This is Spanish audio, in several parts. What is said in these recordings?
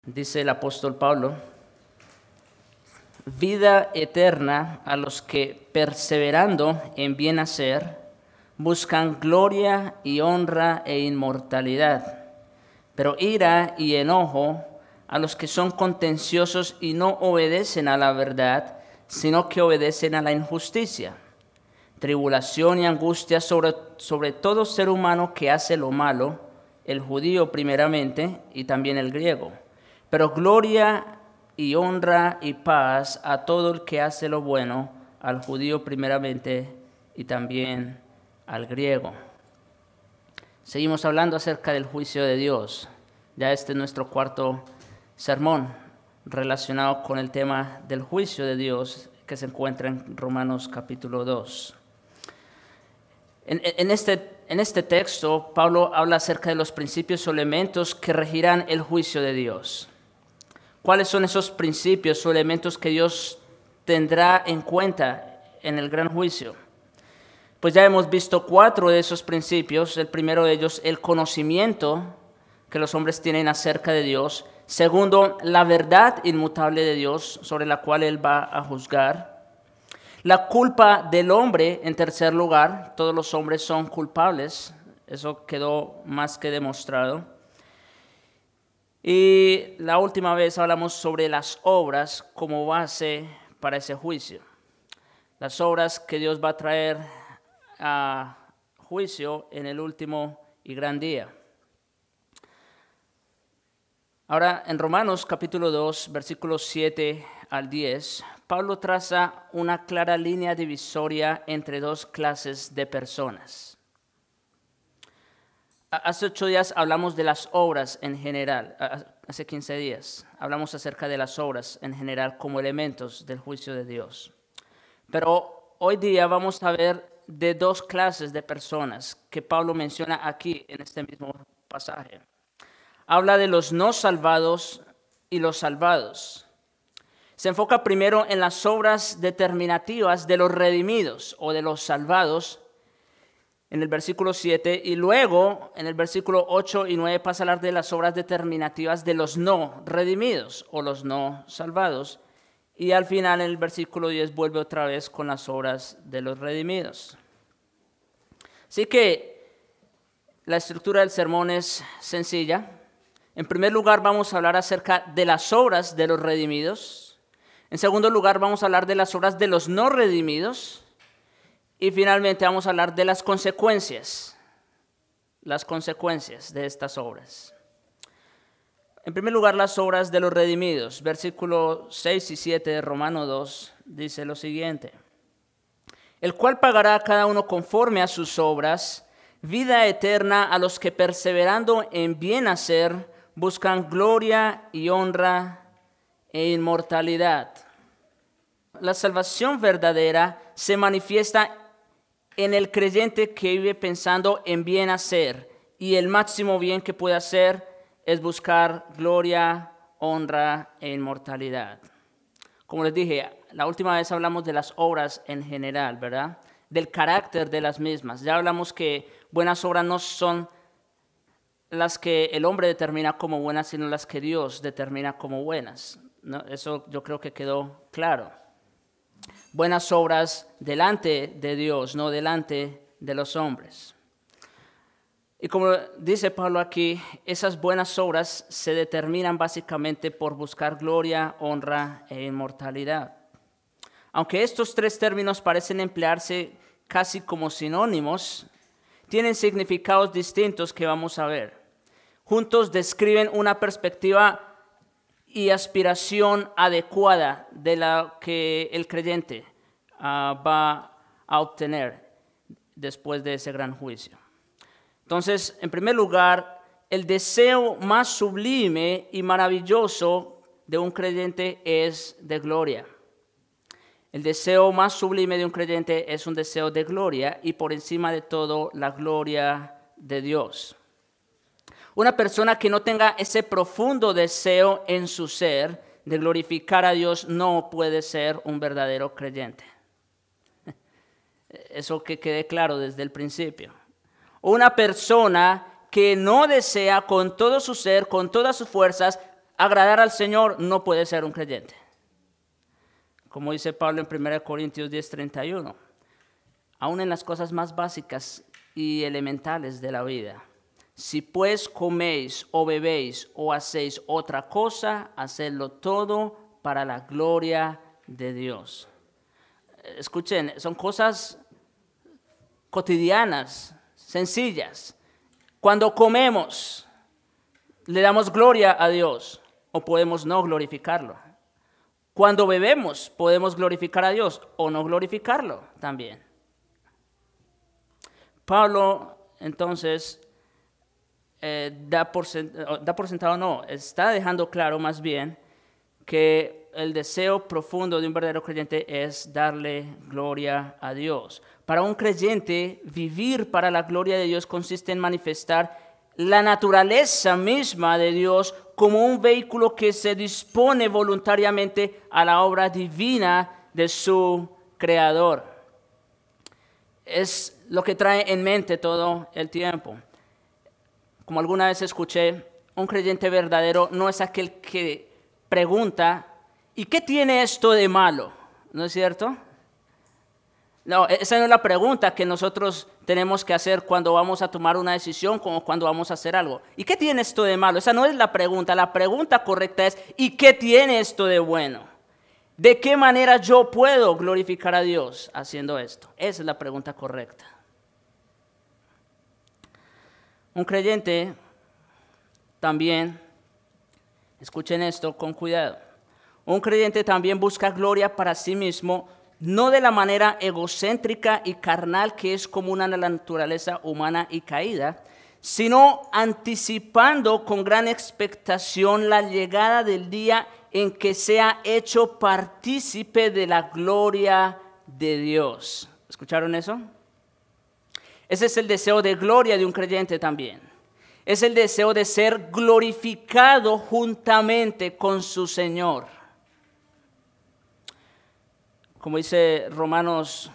Dice el apóstol Pablo: vida eterna a los que, perseverando en bien hacer, buscan gloria y honra e inmortalidad, pero ira y enojo a los que son contenciosos y no obedecen a la verdad, sino que obedecen a la injusticia. Tribulación y angustia sobre todo ser humano que hace lo malo, el judío primeramente y también el griego. Pero gloria y honra y paz a todo el que hace lo bueno, al judío primeramente y también al griego. Seguimos hablando acerca del juicio de Dios. Ya este es nuestro cuarto sermón relacionado con el tema del juicio de Dios que se encuentra en Romanos capítulo 2. En este texto, Pablo habla acerca de los principios o elementos que regirán el juicio de Dios. ¿Cuáles son esos principios o elementos que Dios tendrá en cuenta en el gran juicio? Pues ya hemos visto 4 de esos principios. El primero de ellos, el conocimiento que los hombres tienen acerca de Dios. Segundo, la verdad inmutable de Dios sobre la cual Él va a juzgar. La culpa del hombre, en tercer lugar. Todos los hombres son culpables. Eso quedó más que demostrado. Y la última vez hablamos sobre las obras como base para ese juicio. Las obras que Dios va a traer a juicio en el último y gran día. Ahora, en Romanos capítulo 2, versículos 7 al 10, Pablo traza una clara línea divisoria entre 2 clases de personas. Hace 8 días hablamos de las obras en general. Hace 15 días hablamos acerca de las obras en general como elementos del juicio de Dios. Pero hoy día vamos a ver de 2 clases de personas que Pablo menciona aquí en este mismo pasaje. Habla de los no salvados y los salvados. Se enfoca primero en las obras determinativas de los redimidos o de los salvados en el versículo 7, y luego en el versículo 8 y 9 pasa a hablar de las obras determinativas de los no redimidos o los no salvados. Y al final, en el versículo 10, vuelve otra vez con las obras de los redimidos. Así que la estructura del sermón es sencilla. En primer lugar, vamos a hablar acerca de las obras de los redimidos. En segundo lugar, vamos a hablar de las obras de los no redimidos. Y finalmente vamos a hablar de las consecuencias de estas obras. En primer lugar, las obras de los redimidos. Versículos 6 y 7 de Romanos 2 dice lo siguiente: el cual pagará a cada uno conforme a sus obras, vida eterna a los que perseverando en bien hacer, buscan gloria y honra e inmortalidad. La salvación verdadera se manifiesta en el creyente que vive pensando en bien hacer, y el máximo bien que puede hacer es buscar gloria, honra e inmortalidad. Como les dije, la última vez hablamos de las obras en general, ¿verdad? Del carácter de las mismas. Ya hablamos que buenas obras no son las que el hombre determina como buenas, sino las que Dios determina como buenas, ¿no? Eso yo creo que quedó claro. Buenas obras delante de Dios, no delante de los hombres. Y como dice Pablo aquí, esas buenas obras se determinan básicamente por buscar gloria, honra e inmortalidad. Aunque estos 3 términos parecen emplearse casi como sinónimos, tienen significados distintos que vamos a ver. Juntos describen una perspectiva y aspiración adecuada de la que el creyente va a obtener después de ese gran juicio. Entonces, en primer lugar, el deseo más sublime y maravilloso de un creyente es de gloria. El deseo más sublime de un creyente es un deseo de gloria, y por encima de todo, la gloria de Dios. Una persona que no tenga ese profundo deseo en su ser de glorificar a Dios no puede ser un verdadero creyente. Eso que quede claro desde el principio. Una persona que no desea con todo su ser, con todas sus fuerzas, agradar al Señor, no puede ser un creyente. Como dice Pablo en 1 Corintios 10:31, aún en las cosas más básicas y elementales de la vida. Si pues coméis o bebéis o hacéis otra cosa, hacedlo todo para la gloria de Dios. Escuchen, son cosas cotidianas, sencillas. Cuando comemos, le damos gloria a Dios o podemos no glorificarlo. Cuando bebemos, podemos glorificar a Dios o no glorificarlo también. Pablo, entonces, da por sentado, no, está dejando claro más bien que el deseo profundo de un verdadero creyente es darle gloria a Dios. Para un creyente, vivir para la gloria de Dios consiste en manifestar la naturaleza misma de Dios como un vehículo que se dispone voluntariamente a la obra divina de su Creador. Es lo que trae en mente todo el tiempo. Como alguna vez escuché, un creyente verdadero no es aquel que pregunta, ¿y qué tiene esto de malo? ¿No es cierto? No, esa no es la pregunta que nosotros tenemos que hacer cuando vamos a tomar una decisión o cuando vamos a hacer algo. ¿Y qué tiene esto de malo? Esa no es la pregunta. La pregunta correcta es, ¿y qué tiene esto de bueno? ¿De qué manera yo puedo glorificar a Dios haciendo esto? Esa es la pregunta correcta. Un creyente también, escuchen esto con cuidado, un creyente también busca gloria para sí mismo, no de la manera egocéntrica y carnal que es común a la naturaleza humana y caída, sino anticipando con gran expectación la llegada del día en que sea hecho partícipe de la gloria de Dios. ¿Escucharon eso? Ese es el deseo de gloria de un creyente también. Es el deseo de ser glorificado juntamente con su Señor. Como dice Romanos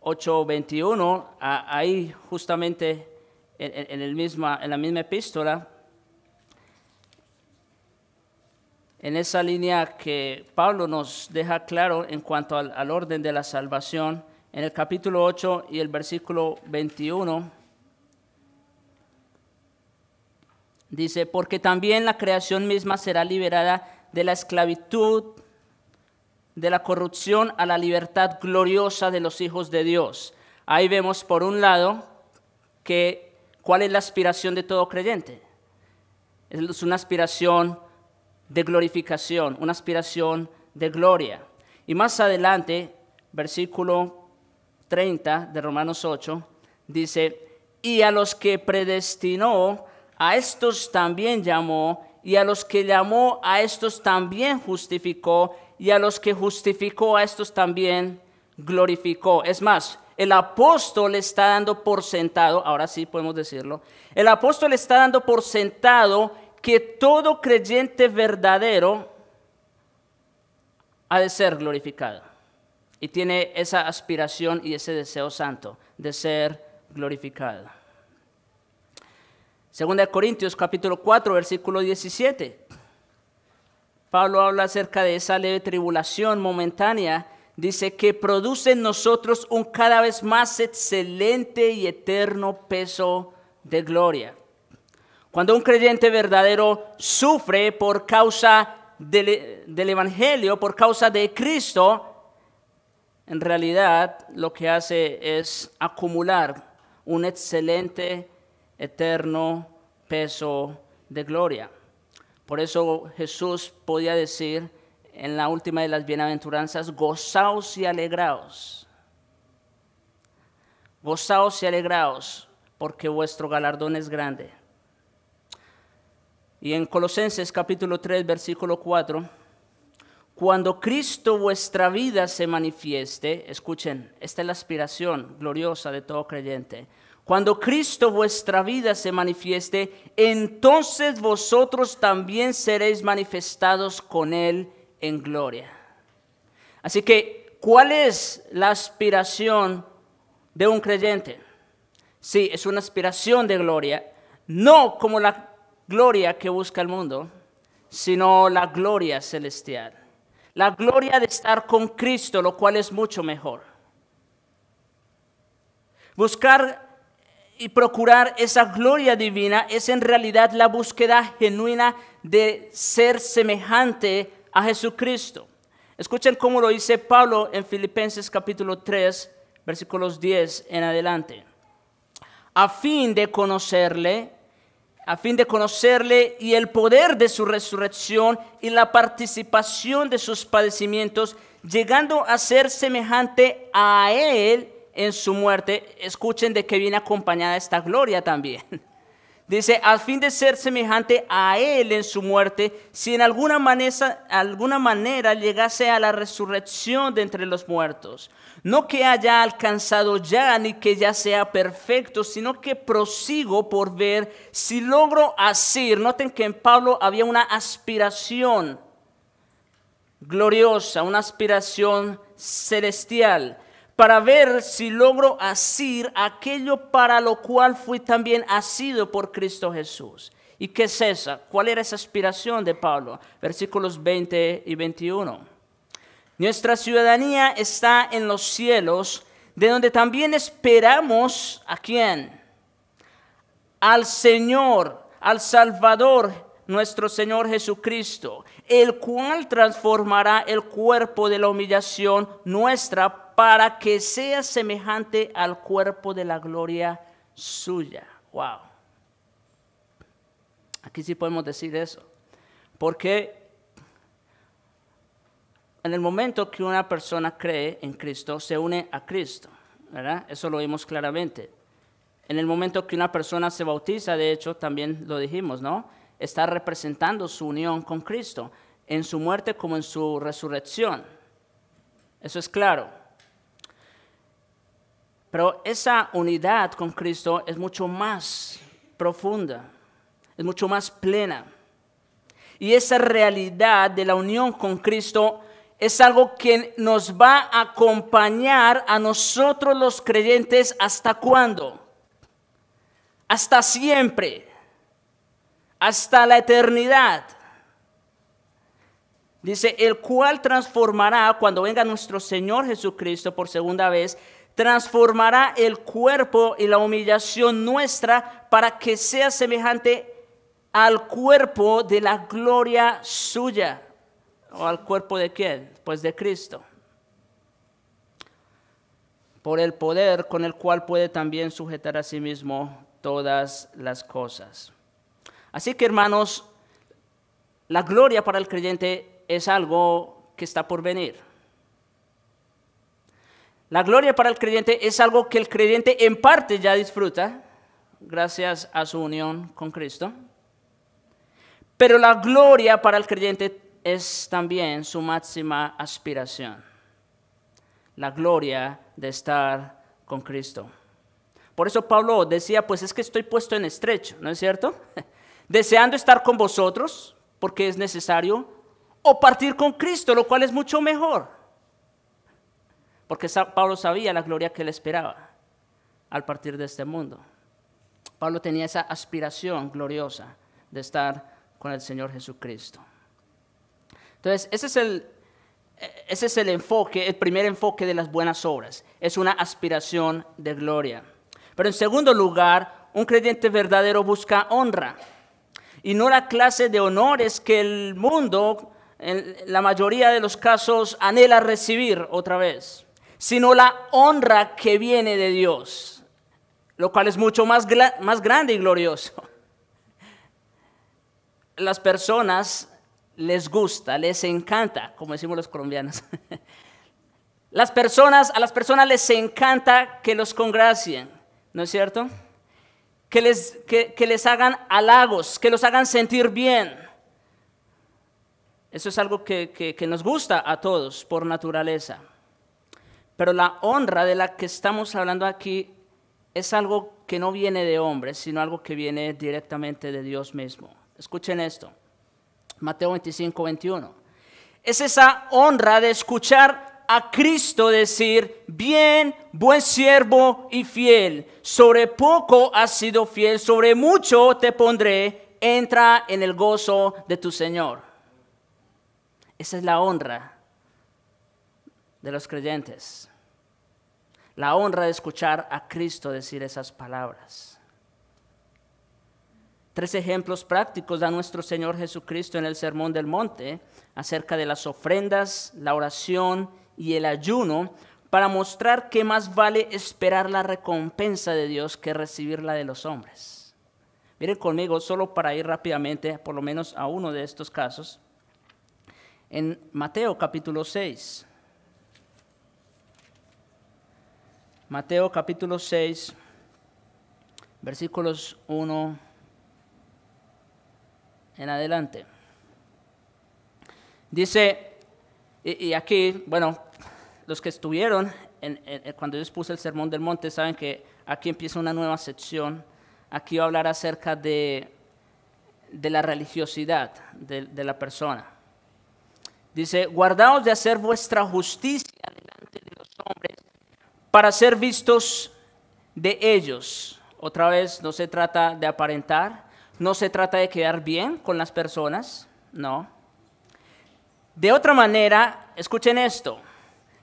8:21, ahí justamente en la misma epístola, en esa línea que Pablo nos deja claro en cuanto al orden de la salvación, en el capítulo 8 y el versículo 21, dice, porque también la creación misma será liberada de la esclavitud, de la corrupción a la libertad gloriosa de los hijos de Dios. Ahí vemos por un lado que cuál es la aspiración de todo creyente. Es una aspiración de glorificación, una aspiración de gloria. Y más adelante, versículo 30 de Romanos 8, dice, y a los que predestinó, a estos también llamó, y a los que llamó, a estos también justificó, y a los que justificó, a estos también glorificó. Es más, el apóstol está dando por sentado, ahora sí podemos decirlo, el apóstol está dando por sentado que todo creyente verdadero ha de ser glorificado. Y tiene esa aspiración y ese deseo santo de ser glorificado. Segunda de Corintios capítulo 4, versículo 17. Pablo habla acerca de esa leve tribulación momentánea. Dice que produce en nosotros un cada vez más excelente y eterno peso de gloria. Cuando un creyente verdadero sufre por causa del Evangelio, por causa de Cristo, en realidad lo que hace es acumular un excelente, eterno peso de gloria. Por eso Jesús podía decir en la última de las bienaventuranzas, gozaos y alegraos. Gozaos y alegraos, porque vuestro galardón es grande. Y en Colosenses capítulo 3, versículo 4, cuando Cristo vuestra vida se manifieste, escuchen, esta es la aspiración gloriosa de todo creyente. Cuando Cristo vuestra vida se manifieste, entonces vosotros también seréis manifestados con Él en gloria. Así que, ¿cuál es la aspiración de un creyente? Sí, es una aspiración de gloria, no como la gloria que busca el mundo, sino la gloria celestial. La gloria de estar con Cristo, lo cual es mucho mejor. Buscar y procurar esa gloria divina es en realidad la búsqueda genuina de ser semejante a Jesucristo. Escuchen cómo lo dice Pablo en Filipenses capítulo 3, versículos 10 en adelante. A fin de conocerle y el poder de su resurrección y la participación de sus padecimientos, llegando a ser semejante a Él en su muerte. Escuchen de qué viene acompañada esta gloria también. Dice, al fin de ser semejante a Él en su muerte, si en alguna manera llegase a la resurrección de entre los muertos. No que haya alcanzado ya, ni que ya sea perfecto, sino que prosigo por ver si logro asir. Noten que en Pablo había una aspiración gloriosa, una aspiración celestial, para ver si logro asir aquello para lo cual fui también asido por Cristo Jesús. ¿Y qué es esa? ¿Cuál era esa aspiración de Pablo? Versículos 20 y 21. Nuestra ciudadanía está en los cielos, de donde también esperamos, ¿a quién? Al Señor, al Salvador, nuestro Señor Jesucristo, el cual transformará el cuerpo de la humillación nuestra para que sea semejante al cuerpo de la gloria suya. Wow. Aquí sí podemos decir eso. Porque en el momento que una persona cree en Cristo, se une a Cristo, ¿verdad? Eso lo vimos claramente. En el momento que una persona se bautiza, de hecho, también lo dijimos, ¿no? Está representando su unión con Cristo, en su muerte como en su resurrección. Eso es claro. Pero esa unidad con Cristo es mucho más profunda, es mucho más plena. Y esa realidad de la unión con Cristo es algo que nos va a acompañar a nosotros los creyentes. ¿Hasta cuándo? Hasta siempre, hasta la eternidad. Dice, el cual transformará, cuando venga nuestro Señor Jesucristo por segunda vez, transformará el cuerpo y la humillación nuestra para que sea semejante al cuerpo de la gloria suya. ¿O al cuerpo de quién? Pues de Cristo. Por el poder con el cual puede también sujetar a sí mismo todas las cosas. Así que, hermanos, la gloria para el creyente es algo que está por venir. La gloria para el creyente es algo que el creyente en parte ya disfruta, gracias a su unión con Cristo. Pero la gloria para el creyente es también su máxima aspiración. La gloria de estar con Cristo. Por eso Pablo decía, pues es que estoy puesto en estrecho, ¿no es cierto? Deseando estar con vosotros, porque es necesario, o partir con Cristo, lo cual es mucho mejor. Porque Pablo sabía la gloria que le esperaba al partir de este mundo. Pablo tenía esa aspiración gloriosa de estar con el Señor Jesucristo. Entonces, ese es el enfoque, el primer enfoque de las buenas obras. Es una aspiración de gloria. Pero en segundo lugar, un creyente verdadero busca honra. Y no la clase de honores que el mundo, en la mayoría de los casos, anhela recibir otra vez, sino la honra que viene de Dios, lo cual es mucho más grande y glorioso. Las personas les gusta, les encanta, como decimos los colombianos. A las personas les encanta que los congracien, ¿no es cierto? Que les hagan halagos, que los hagan sentir bien. Eso es algo que nos gusta a todos por naturaleza. Pero la honra de la que estamos hablando aquí es algo que no viene de hombres, sino algo que viene directamente de Dios mismo. Escuchen esto, Mateo 25, 21. Es esa honra de escuchar a Cristo decir, bien, buen siervo y fiel, sobre poco has sido fiel, sobre mucho te pondré, entra en el gozo de tu Señor. Esa es la honra de los creyentes. La honra de escuchar a Cristo decir esas palabras. 3 ejemplos prácticos da nuestro Señor Jesucristo en el Sermón del Monte acerca de las ofrendas, la oración y el ayuno, para mostrar que más vale esperar la recompensa de Dios que recibirla de los hombres. Miren conmigo, solo para ir rápidamente, por lo menos a uno de estos casos, en Mateo capítulo 6. Mateo capítulo 6, versículos 1 en adelante. Dice, y aquí, bueno, los que estuvieron cuando yo expuse el Sermón del Monte saben que aquí empieza una nueva sección. Aquí va a hablar acerca de la religiosidad de la persona. Dice, guardaos de hacer vuestra justicia delante de los hombres para ser vistos de ellos. Otra vez, no se trata de aparentar, no se trata de quedar bien con las personas, no. De otra manera, escuchen esto,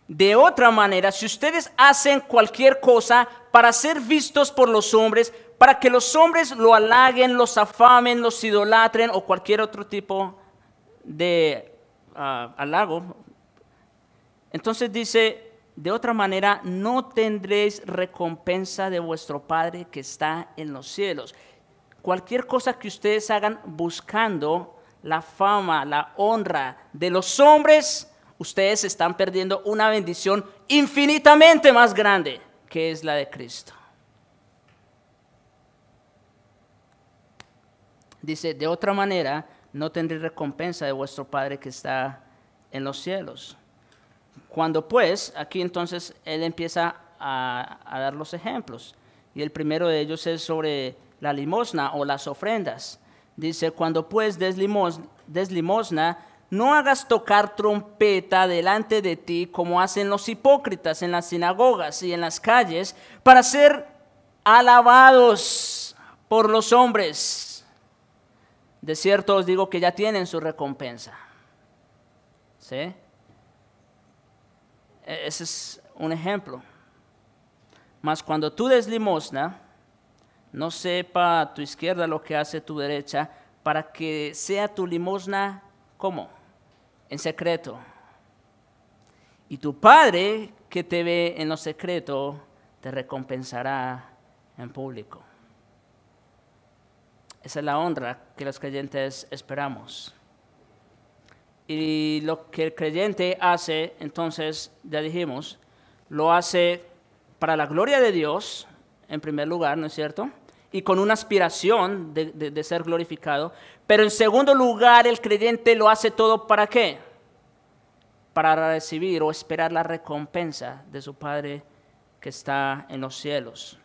de otra manera, si ustedes hacen cualquier cosa para ser vistos por los hombres, para que los hombres lo halaguen, los afamen, los idolatren o cualquier otro tipo de halago, entonces dice, de otra manera no tendréis recompensa de vuestro Padre que está en los cielos. Cualquier cosa que ustedes hagan buscando la fama, la honra de los hombres, ustedes están perdiendo una bendición infinitamente más grande, que es la de Cristo. Dice, de otra manera, no tendréis recompensa de vuestro Padre que está en los cielos. Cuando pues, aquí entonces él empieza a dar los ejemplos. Y el primero de ellos es sobre la limosna o las ofrendas. Dice, cuando pues des limosna, no hagas tocar trompeta delante de ti como hacen los hipócritas en las sinagogas y en las calles para ser alabados por los hombres. De cierto os digo que ya tienen su recompensa. ¿Sí? Ese es un ejemplo. Mas cuando tú des limosna, no sepa tu izquierda lo que hace tu derecha, para que sea tu limosna, ¿cómo? En secreto. Y tu Padre que te ve en lo secreto, te recompensará en público. Esa es la honra que los creyentes esperamos. Y lo que el creyente hace, entonces, ya dijimos, lo hace para la gloria de Dios, en primer lugar, ¿no es cierto? Y con una aspiración de ser glorificado. Pero en segundo lugar, el creyente lo hace todo ¿para qué? Para recibir o esperar la recompensa de su Padre que está en los cielos.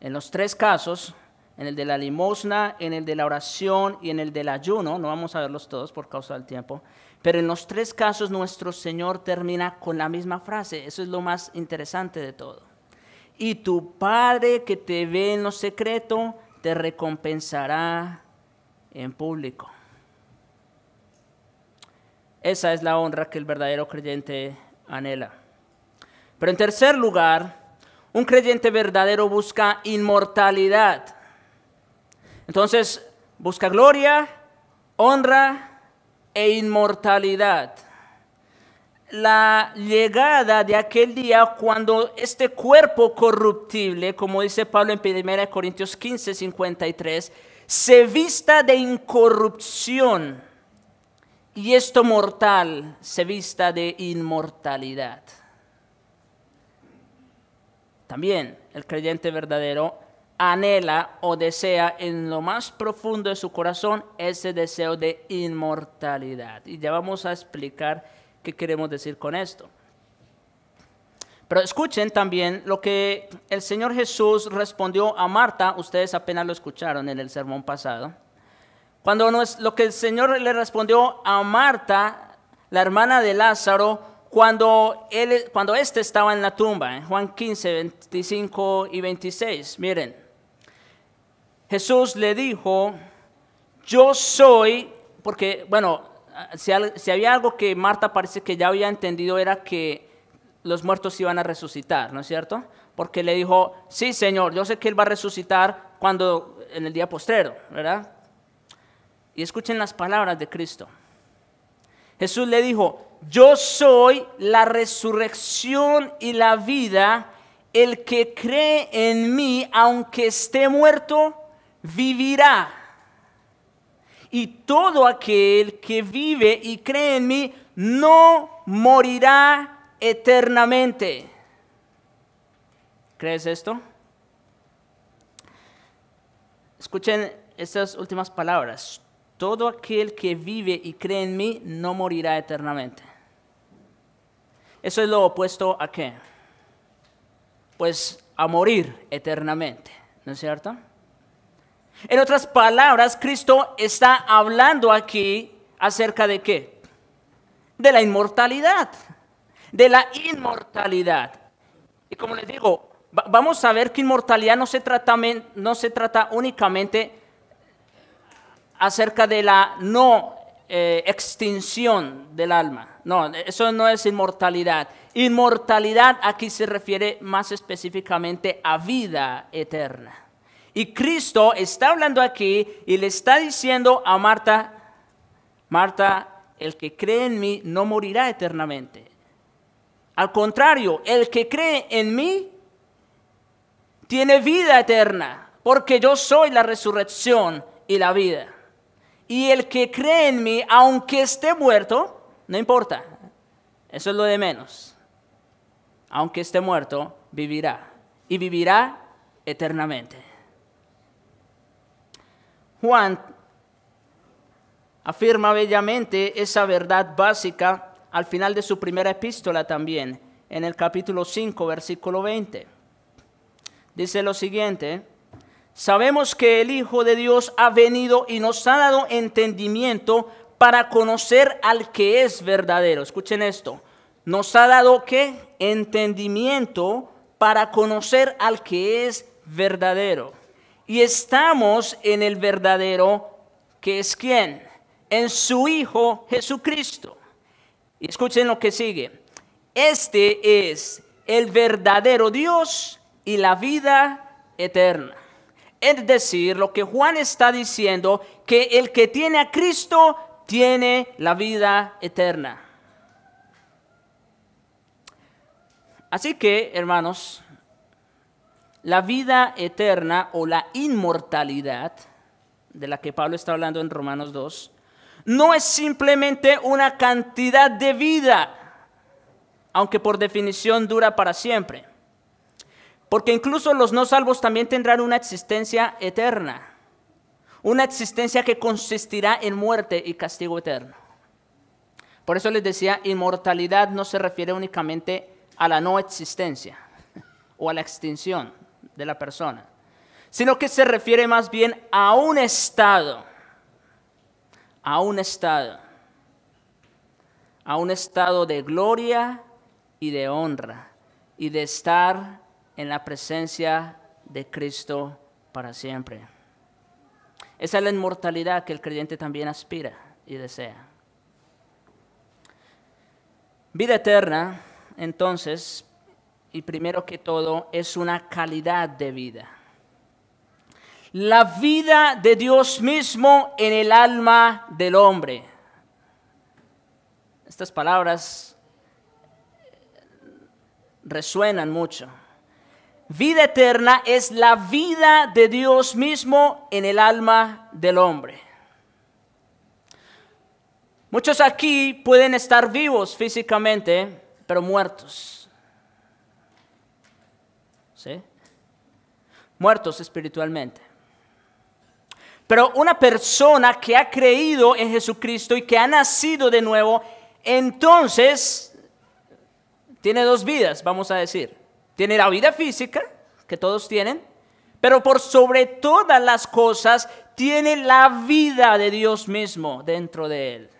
En los 3 casos, en el de la limosna, en el de la oración y en el del ayuno, no vamos a verlos todos por causa del tiempo, pero en los 3 casos nuestro Señor termina con la misma frase. Eso es lo más interesante de todo. Y tu Padre que te ve en lo secreto, te recompensará en público. Esa es la honra que el verdadero creyente anhela. Pero en tercer lugar, un creyente verdadero busca inmortalidad. Entonces, busca gloria, honra e inmortalidad. La llegada de aquel día cuando este cuerpo corruptible, como dice Pablo en 1 Corintios 15, 53, se vista de incorrupción y esto mortal se vista de inmortalidad. También el creyente verdadero anhela o desea en lo más profundo de su corazón ese deseo de inmortalidad. Y ya vamos a explicar qué queremos decir con esto. Pero escuchen también lo que el Señor Jesús respondió a Marta. Ustedes apenas lo escucharon en el sermón pasado. Lo que el Señor le respondió a Marta, la hermana de Lázaro, cuando éste estaba en la tumba, en Juan 15, 25 y 26. Miren, Jesús le dijo, yo soy, porque, bueno, si había algo que Marta parece que ya había entendido era que los muertos iban a resucitar, ¿no es cierto? Porque le dijo, sí, Señor, yo sé que Él va a resucitar en el día postrero, ¿verdad? Y escuchen las palabras de Cristo. Jesús le dijo, yo soy la resurrección y la vida. El que cree en mí, aunque esté muerto, vivirá. Y todo aquel que vive y cree en mí, no morirá eternamente. ¿Crees esto? Escuchen estas últimas palabras. Todo aquel que vive y cree en mí no morirá eternamente. Eso es lo opuesto a ¿qué? Pues a morir eternamente, ¿no es cierto? En otras palabras, Cristo está hablando aquí acerca de ¿qué? De la inmortalidad, de la inmortalidad. Y como les digo, vamos a ver que inmortalidad no se trata únicamente acerca de la no extinción del alma. No, eso no es inmortalidad. Inmortalidad aquí se refiere más específicamente a vida eterna. Y Cristo está hablando aquí y le está diciendo a Marta, Marta, el que cree en mí no morirá eternamente. Al contrario, el que cree en mí tiene vida eterna, porque yo soy la resurrección y la vida. Y el que cree en mí, aunque esté muerto, no importa, eso es lo de menos. Aunque esté muerto, vivirá, y vivirá eternamente. Juan afirma bellamente esa verdad básica al final de su primera epístola también, en el capítulo 5, versículo 20. Dice lo siguiente: sabemos que el Hijo de Dios ha venido y nos ha dado entendimiento para conocer al que es verdadero. Escuchen esto. Nos ha dado ¿qué? Entendimiento para conocer al que es verdadero. Y estamos en el verdadero, que es ¿quién? En su Hijo Jesucristo. Y escuchen lo que sigue. Este es el verdadero Dios y la vida eterna. Es decir, lo que Juan está diciendo, que el que tiene a Cristo tiene la vida eterna. Así que, hermanos, la vida eterna o la inmortalidad, de la que Pablo está hablando en Romanos 2, no es simplemente una cantidad de vida, aunque por definición dura para siempre. Porque incluso los no salvos también tendrán una existencia eterna, una existencia que consistirá en muerte y castigo eterno. Por eso les decía, inmortalidad no se refiere únicamente a la no existencia o a la extinción de la persona, sino que se refiere más bien a un estado de gloria y de honra y de estar en la presencia de Cristo para siempre. Esa es la inmortalidad que el creyente también aspira y desea. Vida eterna, entonces, y primero que todo, es una calidad de vida. La vida de Dios mismo en el alma del hombre. Estas palabras resuenan mucho. Vida eterna es la vida de Dios mismo en el alma del hombre. Muchos aquí pueden estar vivos físicamente, pero muertos. ¿Sí? Muertos espiritualmente. Pero una persona que ha creído en Jesucristo y que ha nacido de nuevo, entonces tiene dos vidas, vamos a decir. Tiene la vida física, que todos tienen, pero por sobre todas las cosas tiene la vida de Dios mismo dentro de él,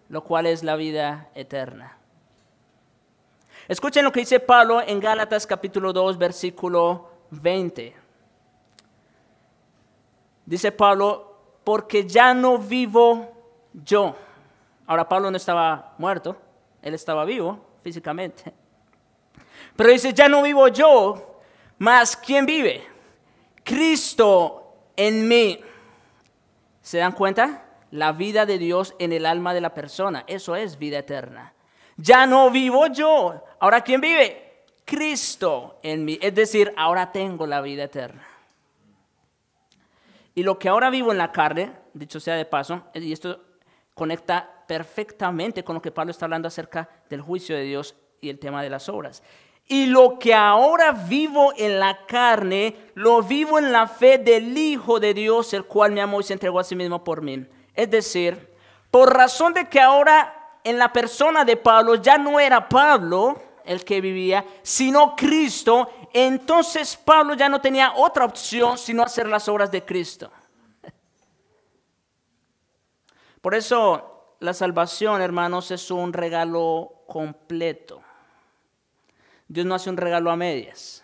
lo cual es la vida eterna. Escuchen lo que dice Pablo en Gálatas capítulo 2, versículo 20. Dice Pablo, porque ya no vivo yo. Ahora Pablo no estaba muerto, él estaba vivo físicamente. Pero dice, ya no vivo yo, mas ¿quién vive? Cristo en mí. ¿Se dan cuenta? La vida de Dios en el alma de la persona. Eso es vida eterna. Ya no vivo yo. Ahora ¿quién vive? Cristo en mí. Es decir, ahora tengo la vida eterna. Y lo que ahora vivo en la carne, dicho sea de paso, y esto conecta perfectamente con lo que Pablo está hablando acerca del juicio de Dios y el tema de las obras. Y lo que ahora vivo en la carne, lo vivo en la fe del Hijo de Dios, el cual me amó y se entregó a sí mismo por mí. Es decir, por razón de que ahora en la persona de Pablo ya no era Pablo el que vivía, sino Cristo, entonces Pablo ya no tenía otra opción sino hacer las obras de Cristo. Por eso la salvación, hermanos, es un regalo completo. Dios no hace un regalo a medias.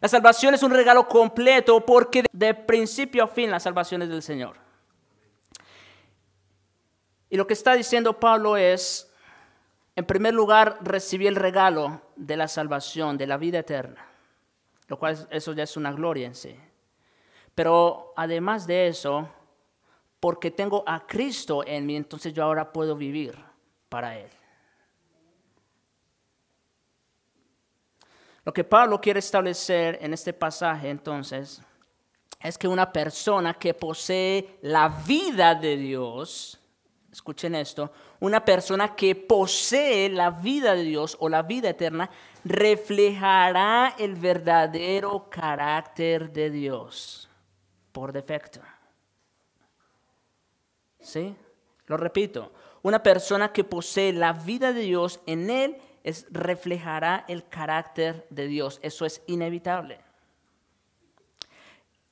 La salvación es un regalo completo porque de principio a fin la salvación es del Señor. Y lo que está diciendo Pablo es, en primer lugar, recibí el regalo de la salvación, de la vida eterna, lo cual eso ya es una gloria en sí. Pero además de eso, porque tengo a Cristo en mí, entonces yo ahora puedo vivir para Él. Lo que Pablo quiere establecer en este pasaje, entonces, es que una persona que posee la vida de Dios, escuchen esto, una persona que posee la vida de Dios o la vida eterna, reflejará el verdadero carácter de Dios por defecto. ¿Sí? Lo repito, una persona que posee la vida de Dios en él reflejará el carácter de Dios. Eso es inevitable.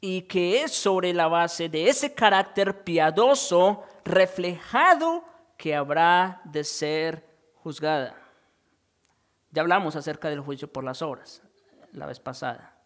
Y que es sobre la base de ese carácter piadoso reflejado que habrá de ser juzgada. Ya hablamos acerca del juicio por las obras la vez pasada.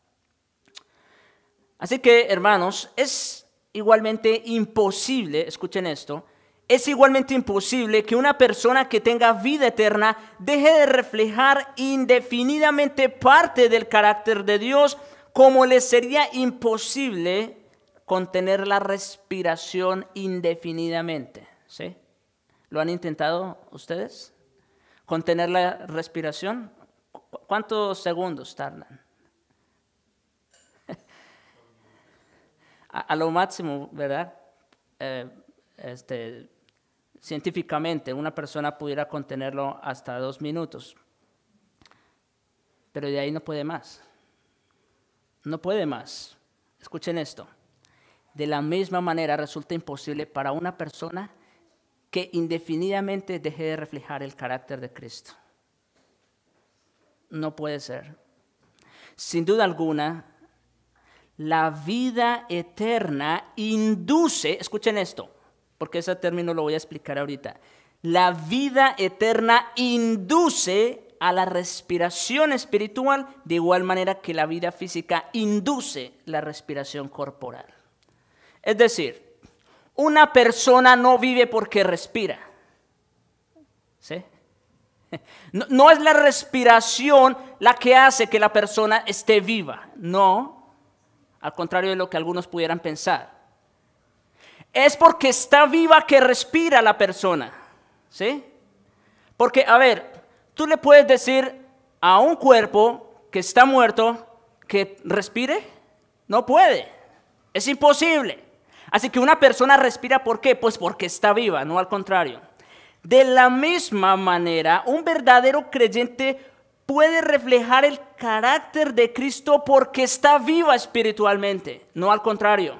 Así que, hermanos, es igualmente imposible, escuchen esto, es igualmente imposible que una persona que tenga vida eterna deje de reflejar indefinidamente parte del carácter de Dios, como le sería imposible contener la respiración indefinidamente. ¿Sí? ¿Lo han intentado ustedes? ¿Contener la respiración? ¿Cuántos segundos tardan? A lo máximo, ¿verdad? Científicamente, una persona pudiera contenerlo hasta 2 minutos. Pero de ahí no puede más. No puede más. Escuchen esto. De la misma manera resulta imposible para una persona que indefinidamente deje de reflejar el carácter de Cristo. No puede ser. Sin duda alguna, la vida eterna induce, escuchen esto, porque ese término lo voy a explicar ahorita. La vida eterna induce a la respiración espiritual de igual manera que la vida física induce la respiración corporal. Es decir, una persona no vive porque respira. ¿Sí? No es la respiración la que hace que la persona esté viva. No, al contrario de lo que algunos pudieran pensar. Es porque está viva que respira la persona. ¿Sí? Porque, a ver, tú le puedes decir a un cuerpo que está muerto que respire. No puede. Es imposible. Así que una persona respira, ¿por qué? Pues porque está viva, no al contrario. De la misma manera, un verdadero creyente puede reflejar el carácter de Cristo porque está viva espiritualmente, no al contrario.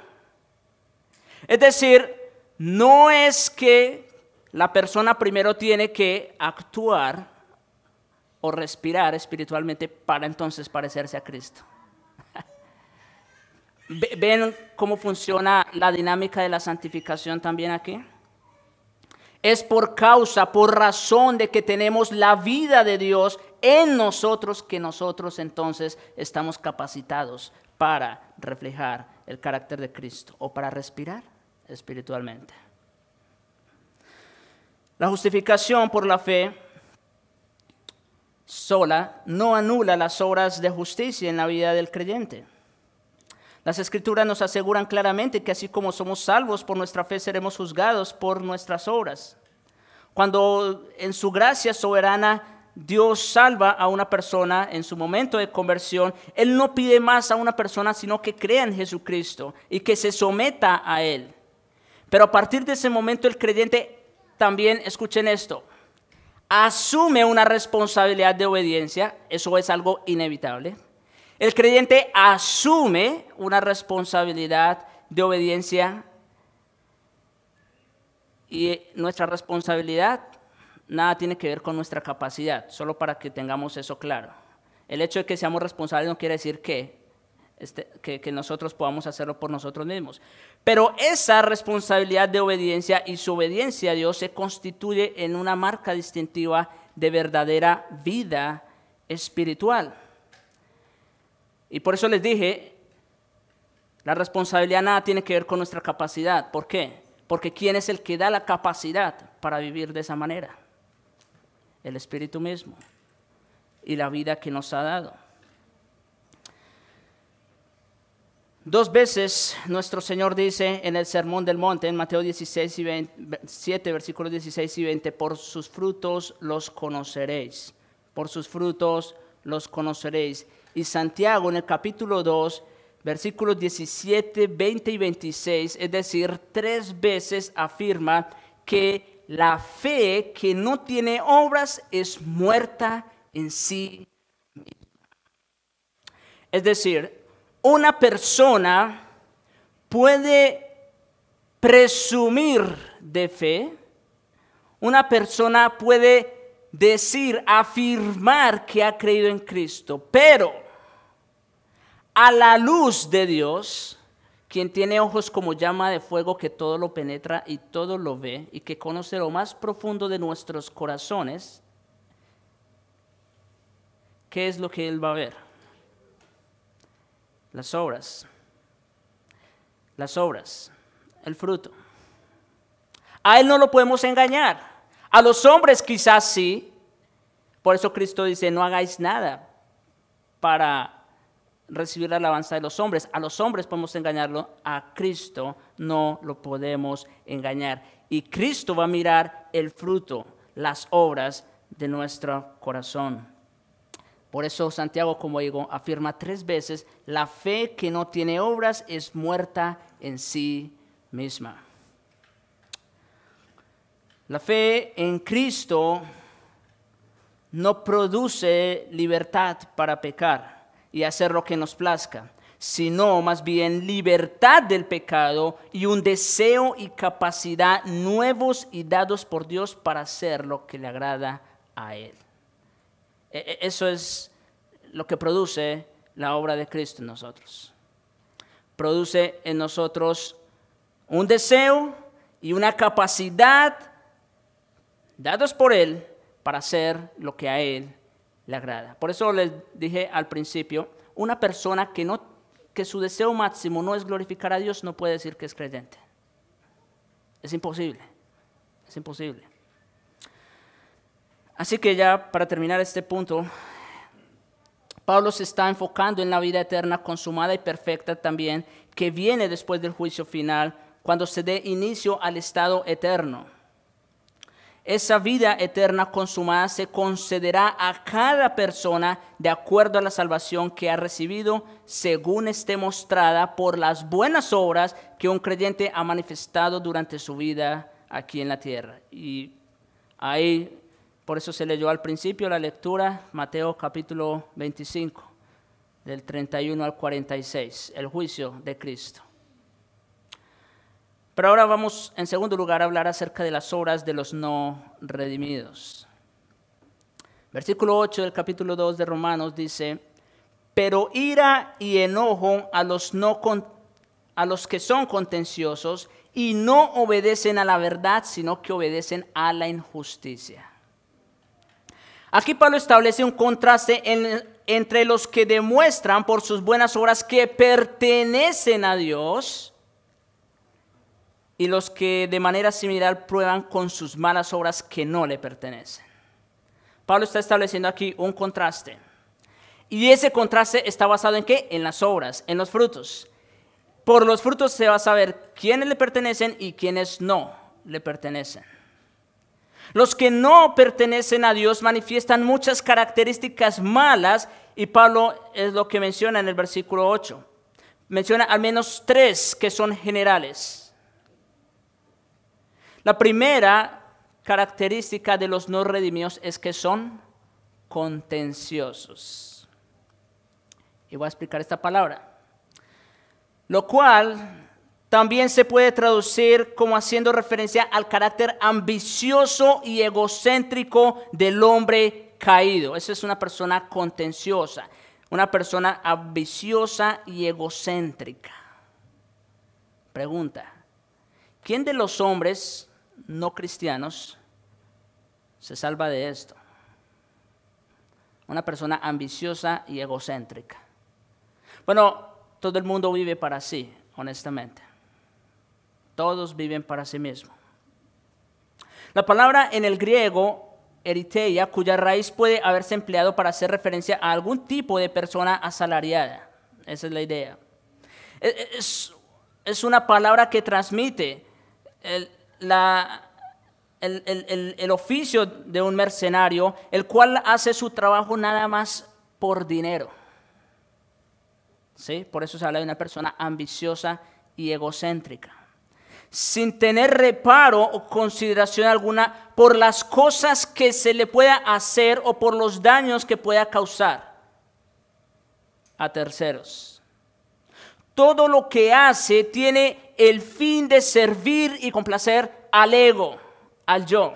Es decir, no es que la persona primero tiene que actuar o respirar espiritualmente para entonces parecerse a Cristo. ¿Ven cómo funciona la dinámica de la santificación también aquí? Es por razón de que tenemos la vida de Dios en nosotros, que nosotros entonces estamos capacitados para reflejar el carácter de Cristo o para respirar espiritualmente. La justificación por la fe sola no anula las obras de justicia en la vida del creyente. Las Escrituras nos aseguran claramente que así como somos salvos por nuestra fe, seremos juzgados por nuestras obras. Cuando en su gracia soberana Dios salva a una persona en su momento de conversión, Él no pide más a una persona sino que crea en Jesucristo y que se someta a Él. Pero a partir de ese momento el creyente también, escuchen esto, asume una responsabilidad de obediencia. Eso es algo inevitable. El creyente asume una responsabilidad de obediencia y nuestra responsabilidad nada tiene que ver con nuestra capacidad, solo para que tengamos eso claro. El hecho de que seamos responsables no quiere decir que nosotros podamos hacerlo por nosotros mismos. Pero esa responsabilidad de obediencia y su obediencia a Dios se constituye en una marca distintiva de verdadera vida espiritual. Y por eso les dije, la responsabilidad nada tiene que ver con nuestra capacidad. ¿Por qué? Porque ¿quién es el que da la capacidad para vivir de esa manera? El Espíritu mismo y la vida que nos ha dado. 2 veces nuestro Señor dice en el Sermón del Monte, en Mateo 7, versículos 16 y 20, por sus frutos los conoceréis. Por sus frutos los conoceréis. Y Santiago en el capítulo 2, versículos 17, 20 y 26, es decir, 3 veces afirma que la fe que no tiene obras es muerta en sí misma. Es decir, una persona puede presumir de fe, una persona puede decir, afirmar que ha creído en Cristo, pero a la luz de Dios, quien tiene ojos como llama de fuego que todo lo penetra y todo lo ve y que conoce lo más profundo de nuestros corazones, ¿qué es lo que Él va a ver? Las obras, el fruto. A Él no lo podemos engañar. A los hombres quizás sí. Por eso Cristo dice, no hagáis nada para recibir la alabanza de los hombres. A los hombres podemos engañarlo, a Cristo no lo podemos engañar. Y Cristo va a mirar el fruto, las obras de nuestro corazón. Por eso Santiago, como digo, afirma 3 veces, la fe que no tiene obras es muerta en sí misma. La fe en Cristo no produce libertad para pecar y hacer lo que nos plazca, sino más bien libertad del pecado y un deseo y capacidad nuevos y dados por Dios para hacer lo que le agrada a Él. Eso es lo que produce la obra de Cristo en nosotros. Produce en nosotros un deseo y una capacidad dados por Él para hacer lo que a Él le agrada. Por eso les dije al principio, una persona que su deseo máximo no es glorificar a Dios no puede decir que es creyente. Es imposible, es imposible. Así que ya para terminar este punto, Pablo se está enfocando en la vida eterna consumada y perfecta también, que viene después del juicio final, cuando se dé inicio al estado eterno. Esa vida eterna consumada se concederá a cada persona de acuerdo a la salvación que ha recibido, según esté mostrada por las buenas obras que un creyente ha manifestado durante su vida aquí en la tierra. Y ahí, por eso se leyó al principio la lectura, Mateo capítulo 25, del 31 al 46, el juicio de Cristo. Pero ahora vamos, en segundo lugar, a hablar acerca de las obras de los no redimidos. Versículo 8 del capítulo 2 de Romanos dice, pero ira y enojo a los que son contenciosos y no obedecen a la verdad, sino que obedecen a la injusticia. Aquí Pablo establece un contraste entre los que demuestran por sus buenas obras que pertenecen a Dios y los que de manera similar prueban con sus malas obras que no le pertenecen. Pablo está estableciendo aquí un contraste. Y ese contraste está basado ¿en qué? En las obras, en los frutos. Por los frutos se va a saber quiénes le pertenecen y quiénes no le pertenecen. Los que no pertenecen a Dios manifiestan muchas características malas y Pablo es lo que menciona en el versículo 8. Menciona al menos 3 que son generales. La primera característica de los no redimidos es que son contenciosos. Y voy a explicar esta palabra. Lo cual también se puede traducir como haciendo referencia al carácter ambicioso y egocéntrico del hombre caído. Esa es una persona contenciosa, una persona ambiciosa y egocéntrica. Pregunta: ¿quién de los hombres no cristianos se salva de esto? Una persona ambiciosa y egocéntrica. Bueno, todo el mundo vive para sí, honestamente. Todos viven para sí mismos. La palabra en el griego, eritheia, cuya raíz puede haberse empleado para hacer referencia a algún tipo de persona asalariada. Esa es la idea. Es una palabra que transmite el oficio de un mercenario, el cual hace su trabajo nada más por dinero. ¿Sí? Por eso se habla de una persona ambiciosa y egocéntrica, sin tener reparo o consideración alguna por las cosas que se le pueda hacer o por los daños que pueda causar a terceros. Todo lo que hace tiene el fin de servir y complacer al ego, al yo.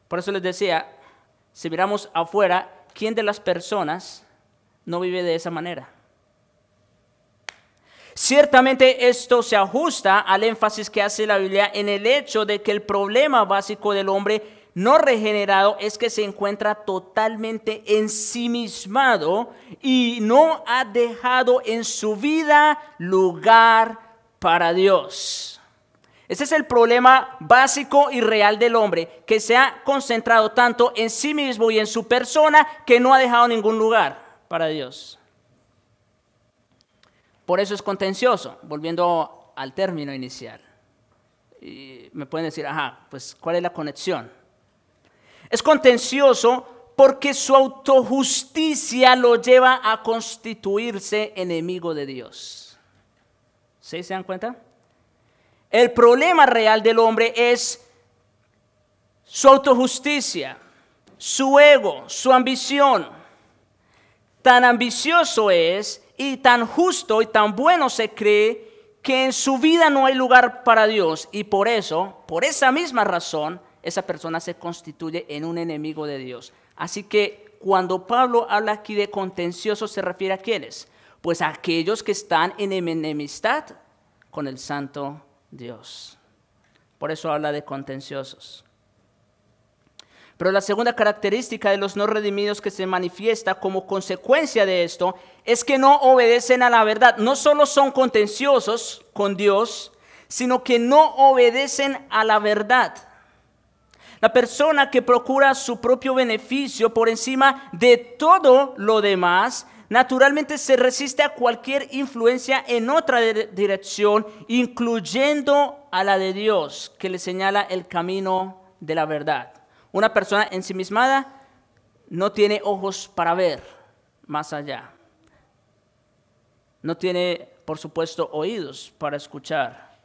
Por eso les decía, si miramos afuera, ¿quién de las personas no vive de esa manera? Ciertamente esto se ajusta al énfasis que hace la Biblia en el hecho de que el problema básico del hombre no regenerado es que se encuentra totalmente ensimismado y no ha dejado en su vida lugar para Dios. Ese es el problema básico y real del hombre, que se ha concentrado tanto en sí mismo y en su persona que no ha dejado ningún lugar para Dios. Por eso es contencioso, volviendo al término inicial. Y me pueden decir, pues ¿cuál es la conexión? Es contencioso porque su autojusticia lo lleva a constituirse enemigo de Dios. ¿Sí se dan cuenta? El problema real del hombre es su autojusticia, su ego, su ambición. Tan ambicioso es y tan justo y tan bueno se cree que en su vida no hay lugar para Dios, y por eso, por esa misma razón, esa persona se constituye en un enemigo de Dios. Así que cuando Pablo habla aquí de contencioso, ¿se refiere a quiénes? Pues a aquellos que están en enemistad con el santo Dios. Por eso habla de contenciosos. Pero la segunda característica de los no redimidos que se manifiesta como consecuencia de esto es que no obedecen a la verdad. No solo son contenciosos con Dios, sino que no obedecen a la verdad. La persona que procura su propio beneficio por encima de todo lo demás, naturalmente se resiste a cualquier influencia en otra dirección, incluyendo a la de Dios, que le señala el camino de la verdad. Una persona ensimismada no tiene ojos para ver más allá. No tiene, por supuesto, oídos para escuchar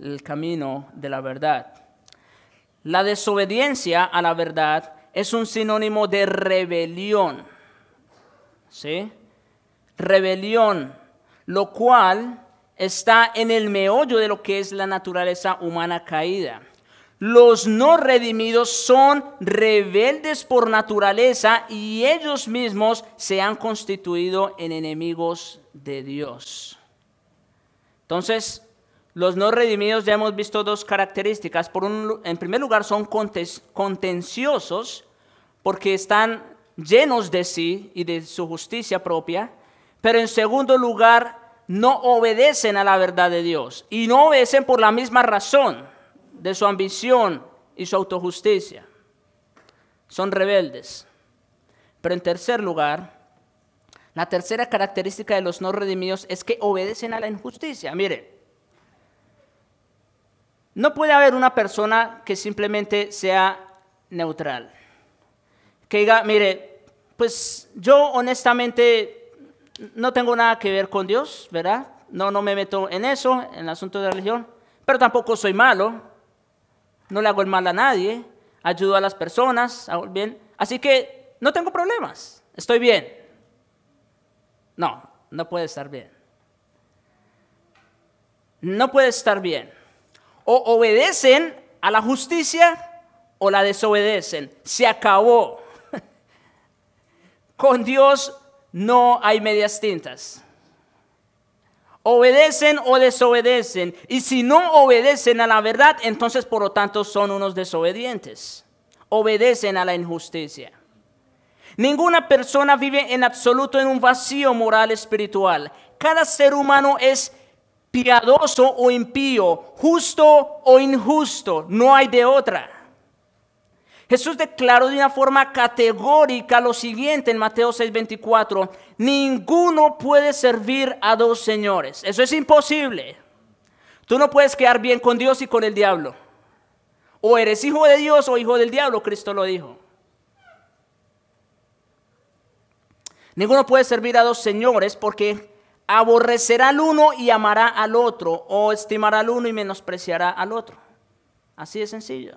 el camino de la verdad. La desobediencia a la verdad es un sinónimo de rebelión. ¿Sí? Rebelión, lo cual está en el meollo de lo que es la naturaleza humana caída. Los no redimidos son rebeldes por naturaleza y ellos mismos se han constituido en enemigos de Dios. Entonces, los no redimidos ya hemos visto dos características. En primer lugar, son contenciosos porque están llenos de sí y de su justicia propia, pero en segundo lugar, no obedecen a la verdad de Dios y no obedecen por la misma razón de su ambición y su autojusticia. Son rebeldes. Pero en tercer lugar, la tercera característica de los no redimidos es que obedecen a la injusticia. Mire, no puede haber una persona que simplemente sea neutral. Que diga, mire, pues yo honestamente no tengo nada que ver con Dios, ¿verdad? No me meto en eso, en el asunto de religión, pero tampoco soy malo, no le hago el mal a nadie, ayudo a las personas, hago el bien, así que no tengo problemas, estoy bien. No puede estar bien. No puede estar bien. O obedecen a la justicia o la desobedecen. Se acabó. Con Dios no hay medias tintas. Obedecen o desobedecen. Y si no obedecen a la verdad, entonces por lo tanto son unos desobedientes. Obedecen a la injusticia. Ninguna persona vive en absoluto en un vacío moral espiritual. Cada ser humano es piadoso o impío, justo o injusto. No hay de otra. Jesús declaró de una forma categórica lo siguiente en Mateo 6:24. Ninguno puede servir a dos señores. Eso es imposible. Tú no puedes quedar bien con Dios y con el diablo. O eres hijo de Dios o hijo del diablo, Cristo lo dijo. Ninguno puede servir a dos señores porque aborrecerá al uno y amará al otro, o estimará al uno y menospreciará al otro. Así de sencillo.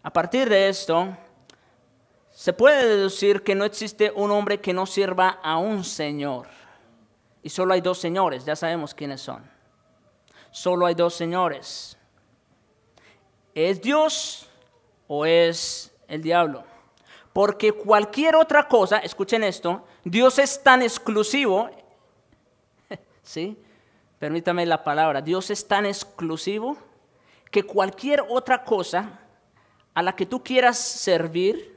A partir de esto, se puede deducir que no existe un hombre que no sirva a un señor. Y solo hay dos señores, ya sabemos quiénes son. Solo hay dos señores. ¿Es Dios o es el diablo? Porque cualquier otra cosa, escuchen esto, Dios es tan exclusivo, ¿sí? Permítame la palabra, Dios es tan exclusivo que cualquier otra cosa a la que tú quieras servir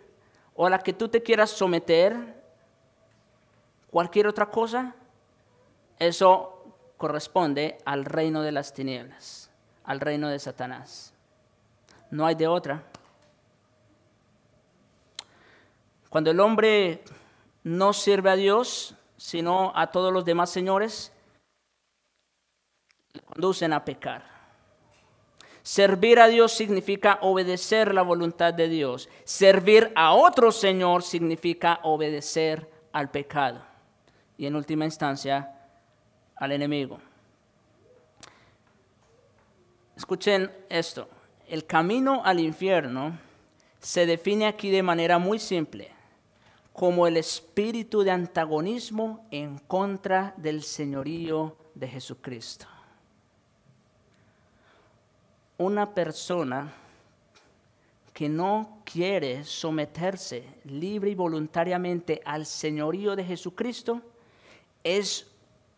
o a la que tú te quieras someter, cualquier otra cosa, eso corresponde al reino de las tinieblas, al reino de Satanás. No hay de otra. Cuando el hombre no sirve a Dios, sino a todos los demás señores, le conducen a pecar. Servir a Dios significa obedecer la voluntad de Dios. Servir a otro señor significa obedecer al pecado. Y en última instancia, al enemigo. Escuchen esto. El camino al infierno se define aquí de manera muy simple como el espíritu de antagonismo en contra del señorío de Jesucristo. Una persona que no quiere someterse libre y voluntariamente al señorío de Jesucristo es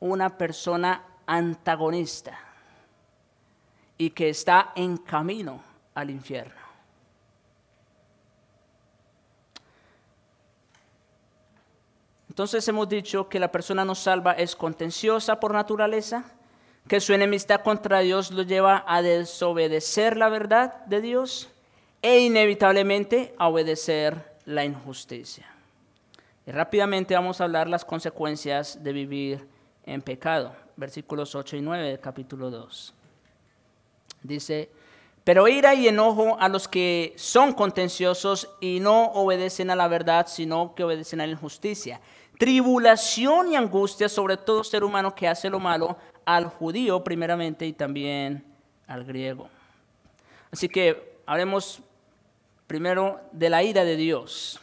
una persona antagonista y que está en camino al infierno. Entonces hemos dicho que la persona no salva es contenciosa por naturaleza, que su enemistad contra Dios lo lleva a desobedecer la verdad de Dios e inevitablemente a obedecer la injusticia. Y rápidamente vamos a hablar las consecuencias de vivir en pecado. Versículos 8 y 9 del capítulo 2. Dice: pero ira y enojo a los que son contenciosos y no obedecen a la verdad, sino que obedecen a la injusticia. Tribulación y angustia sobre todo ser humano que hace lo malo, al judío primeramente y también al griego. Así que hablemos primero de la ira de Dios.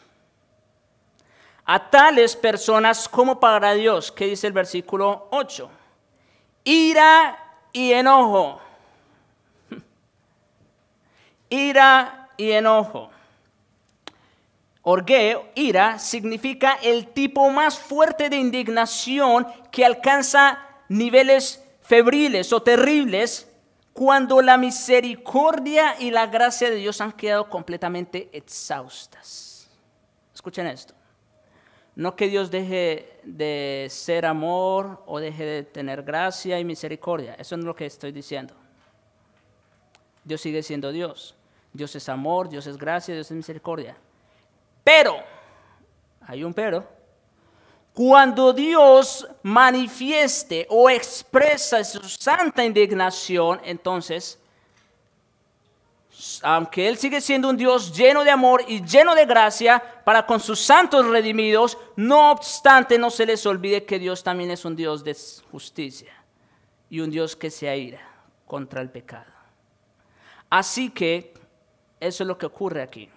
A tales personas, ¿cómo pagará Dios? ¿Qué dice el versículo 8? Ira y enojo. Ira y enojo. Orgeo, ira, significa el tipo más fuerte de indignación que alcanza niveles febriles o terribles cuando la misericordia y la gracia de Dios han quedado completamente exhaustas. Escuchen esto. No que Dios deje de ser amor o deje de tener gracia y misericordia. Eso no es lo que estoy diciendo. Dios sigue siendo Dios. Dios es amor, Dios es gracia, Dios es misericordia. Pero, hay un pero, cuando Dios manifieste o expresa su santa indignación, entonces, aunque Él sigue siendo un Dios lleno de amor y lleno de gracia para con sus santos redimidos, no obstante no se les olvide que Dios también es un Dios de justicia y un Dios que se aira contra el pecado. Así que eso es lo que ocurre aquí.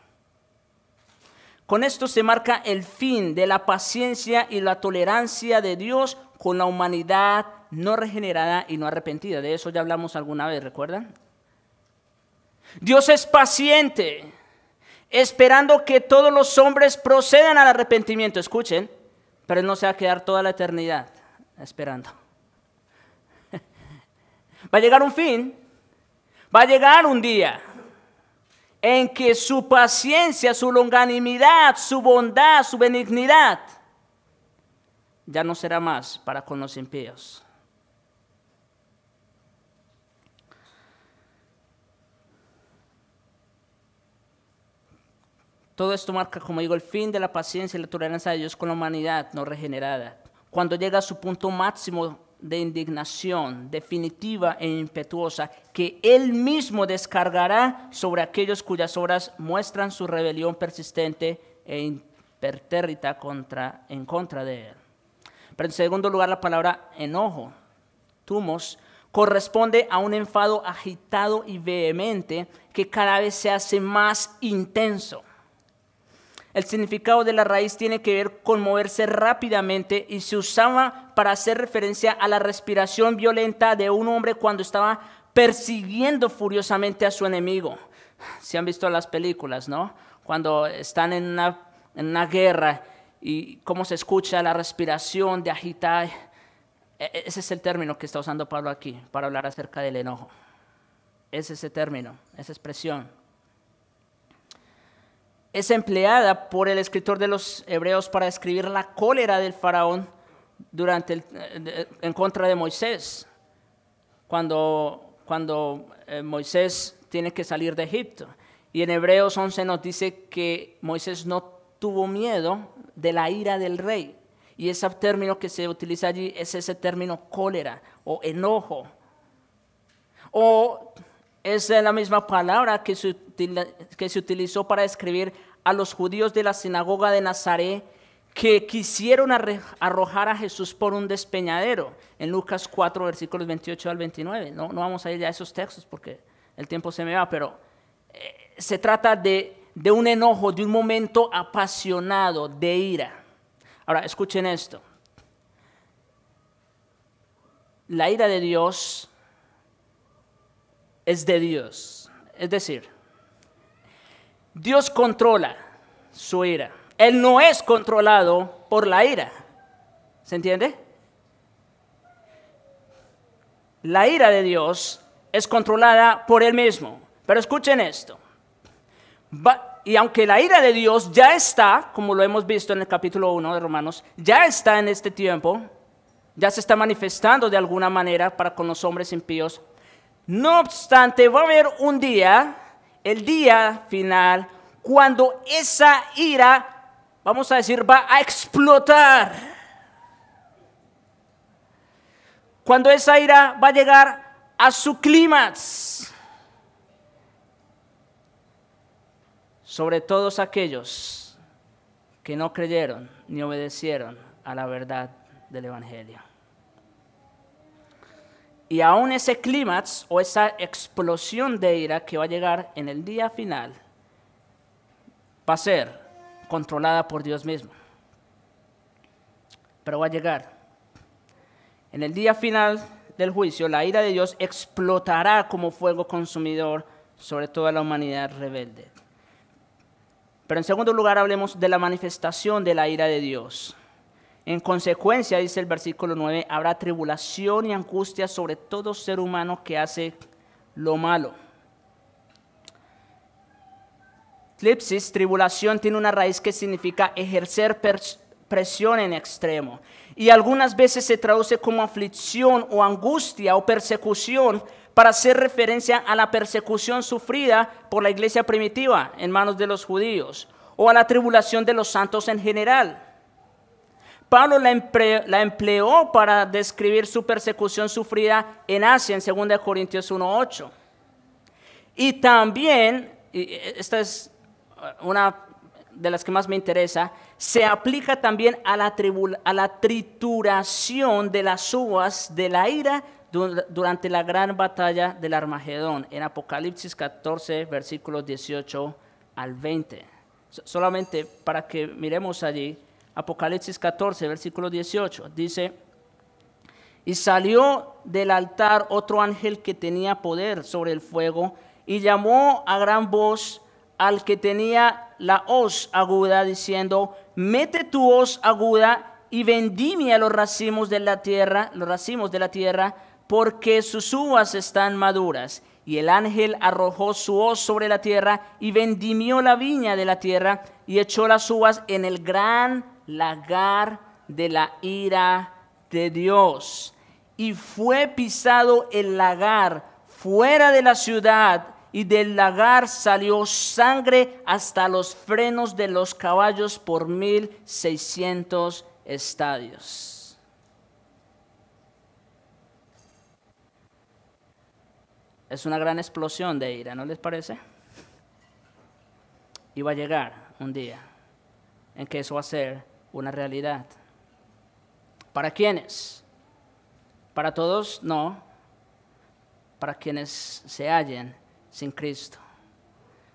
Con esto se marca el fin de la paciencia y la tolerancia de Dios con la humanidad no regenerada y no arrepentida. De eso ya hablamos alguna vez, ¿recuerdan? Dios es paciente, esperando que todos los hombres procedan al arrepentimiento. Escuchen, pero Él no se va a quedar toda la eternidad esperando. Va a llegar un fin, va a llegar un día en que su paciencia, su longanimidad, su bondad, su benignidad ya no será más para con los impíos. Todo esto marca, como digo, el fin de la paciencia y la tolerancia de Dios con la humanidad no regenerada. Cuando llega a su punto máximo de indignación definitiva e impetuosa, que Él mismo descargará sobre aquellos cuyas obras muestran su rebelión persistente e impertérrita en contra de Él. Pero en segundo lugar, la palabra enojo, thumos, corresponde a un enfado agitado y vehemente que cada vez se hace más intenso. El significado de la raíz tiene que ver con moverse rápidamente y se usaba para hacer referencia a la respiración violenta de un hombre cuando estaba persiguiendo furiosamente a su enemigo. Si han visto las películas, ¿no? Cuando están en una guerra y cómo se escucha la respiración de agitar. Ese es el término que está usando Pablo aquí para hablar acerca del enojo. Es ese término, esa expresión. Es empleada por el escritor de los Hebreos para describir la cólera del faraón en contra de Moisés, cuando Moisés tiene que salir de Egipto. Y en Hebreos 11 nos dice que Moisés no tuvo miedo de la ira del rey. Y ese término que se utiliza allí es ese término cólera o enojo. O es la misma palabra que se utilizó para describir a los judíos de la sinagoga de Nazaret que quisieron arrojar a Jesús por un despeñadero. En Lucas 4, versículos 28 al 29. No vamos a ir ya a esos textos porque el tiempo se me va, pero se trata de un enojo, de un momento apasionado, de ira. Ahora, escuchen esto. La ira de Dios es de Dios. Es decir, Dios controla su ira. Él no es controlado por la ira. ¿Se entiende? La ira de Dios es controlada por Él mismo. Pero escuchen esto. Y aunque la ira de Dios ya está, como lo hemos visto en el capítulo 1 de Romanos, ya está en este tiempo, ya se está manifestando de alguna manera para con los hombres impíos. No obstante, va a haber un día, el día final, cuando esa ira, vamos a decir, va a explotar. Cuando esa ira va a llegar a su clímax sobre todos aquellos que no creyeron ni obedecieron a la verdad del Evangelio. Y aún ese clímax o esa explosión de ira que va a llegar en el día final va a ser controlada por Dios mismo. Pero va a llegar. En el día final del juicio, la ira de Dios explotará como fuego consumidor sobre toda la humanidad rebelde. Pero en segundo lugar, hablemos de la manifestación de la ira de Dios. En consecuencia, dice el versículo 9, habrá tribulación y angustia sobre todo ser humano que hace lo malo. Tlipsis, tribulación, tiene una raíz que significa ejercer presión en extremo. Y algunas veces se traduce como aflicción o angustia o persecución para hacer referencia a la persecución sufrida por la iglesia primitiva en manos de los judíos o a la tribulación de los santos en general. Pablo la empleó para describir su persecución sufrida en Asia en 2 Corintios 1:8. Y también, y esta es una de las que más me interesa, se aplica también a la trituración de las uvas de la ira durante la gran batalla del Armagedón, en Apocalipsis 14, versículos 18 al 20. Solamente para que miremos allí, Apocalipsis 14, versículo 18, dice: y salió del altar otro ángel que tenía poder sobre el fuego, y llamó a gran voz al que tenía la hoz aguda, diciendo: mete tu hoz aguda y vendimia los racimos de la tierra, porque sus uvas están maduras. Y el ángel arrojó su hoz sobre la tierra y vendimió la viña de la tierra y echó las uvas en el gran lagar de la ira de Dios. Y fue pisado el lagar fuera de la ciudad, y del lagar salió sangre hasta los frenos de los caballos por 1600 estadios. Es una gran explosión de ira, ¿no les parece? Y va a llegar un día en que eso va a ser una realidad. ¿Para quiénes? ¿Para todos? No. Para quienes se hallen sin Cristo.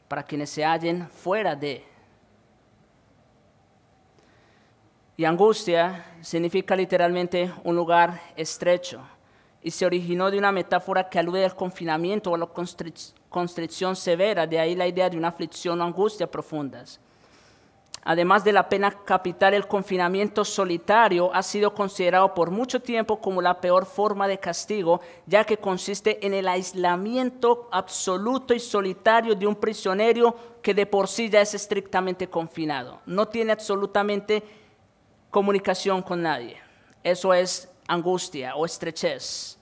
Para quienes se hallen fuera de. Y angustia significa literalmente un lugar estrecho. Y se originó de una metáfora que alude al confinamiento o a la constricción severa, de ahí la idea de una aflicción o angustia profundas. Además de la pena capital, el confinamiento solitario ha sido considerado por mucho tiempo como la peor forma de castigo, ya que consiste en el aislamiento absoluto y solitario de un prisionero que de por sí ya es estrictamente confinado. No tiene absolutamente comunicación con nadie. Eso es angustia o estrechez.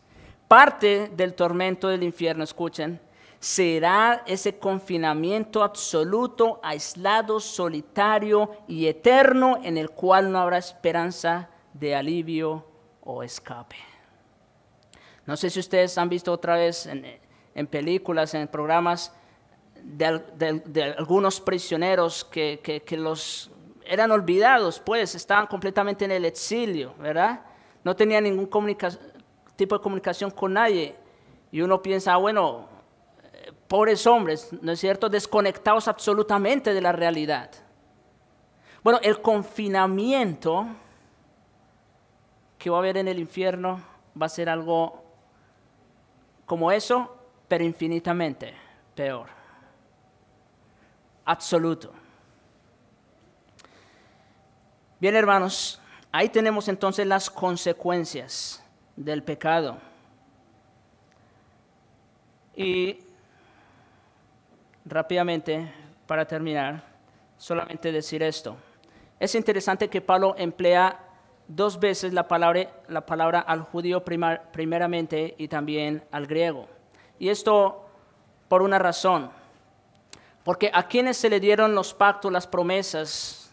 Parte del tormento del infierno, escuchen, será ese confinamiento absoluto, aislado, solitario y eterno, en el cual no habrá esperanza de alivio o escape. No sé si ustedes han visto otra vez en películas, en programas de algunos prisioneros que los eran olvidados, pues estaban completamente en el exilio, ¿verdad? No tenían ningún tipo de comunicación con nadie. Y uno piensa, bueno, pobres hombres, ¿no es cierto?, desconectados absolutamente de la realidad. Bueno, el confinamiento que va a haber en el infierno va a ser algo como eso, pero infinitamente peor. Absoluto. Bien, hermanos, ahí tenemos entonces las consecuencias del pecado. Y rápidamente, para terminar, solamente decir esto. Es interesante que Pablo emplea 2 veces la palabra al judío primeramente y también al griego. Y esto por una razón. Porque a quienes se le dieron los pactos, las promesas,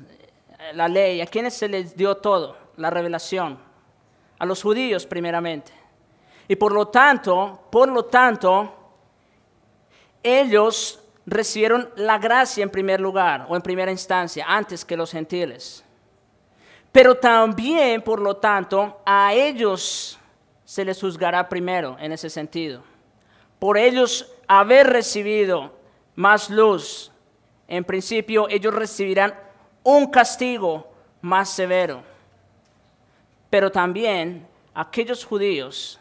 la ley, a quienes se les dio todo, la revelación, a los judíos primeramente. Y por lo tanto, ellos recibieron la gracia en primer lugar o en primera instancia, antes que los gentiles. Pero también, por lo tanto, a ellos se les juzgará primero en ese sentido. Por ellos haber recibido más luz, en principio ellos recibirán un castigo más severo. Pero también aquellos judíos